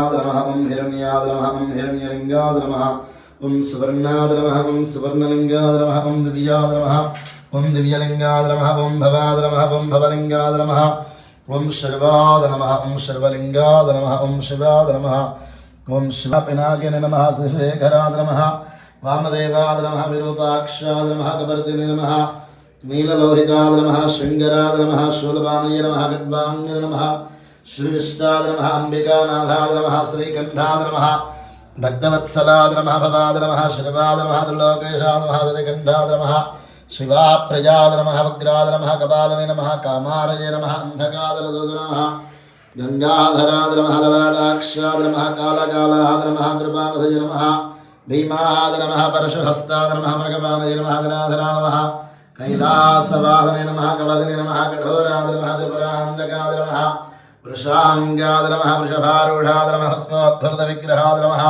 ओम हिरण्याय नमः ओम हिरण्यलिंगाय नमः ओम सुवर्णाय नमः ओम सुवर्णलिंगाय नमः ओम दिव्याय नमः ओम दिव्यलिंगाय नमः ओम भवाय नमः ओम भवलिंगाय नमः ओम शर्वाय नमः ओम शर्वलिंगाय नमः ओम शिवाय नमः ओम शिवपिनाकिने नमः श्रीशेखराय नमः वामदेवाय नमः विरूपाक्षाय नमः कपर्दिने नमः नीललोहिताय नमः शृंगराय नमः शूलपाणये नमः खड्वांगे नमः श्रीविष्णाय नमः अंबिकानाथाय नमः श्रीकंठाय नमः भक्तवत्सलाय नमः भवाय नमः शिवाय नमः त्रिलोकेशाय नमः गतिकंठाय नमः शिवाप्रियाय नमः वग्राय नमः कपालवे नमः कामारये नमः अंधकादलदूत नमः गंगाधराय नमः ललाटाक्षाय नमः कालकालाय नमः कृपानिधये नमः भीमाय नमः परशुहस्ताय नमः मृगपाणये नमः गणाधराय नमः कैलासवाहने नमः कवदिने नमः कठोराय नमः त्रिपुरान्तकाय नमः वृषांगाय नमः वृषभारूढाय नमः स्मोद्धृतविग्रहाय नमः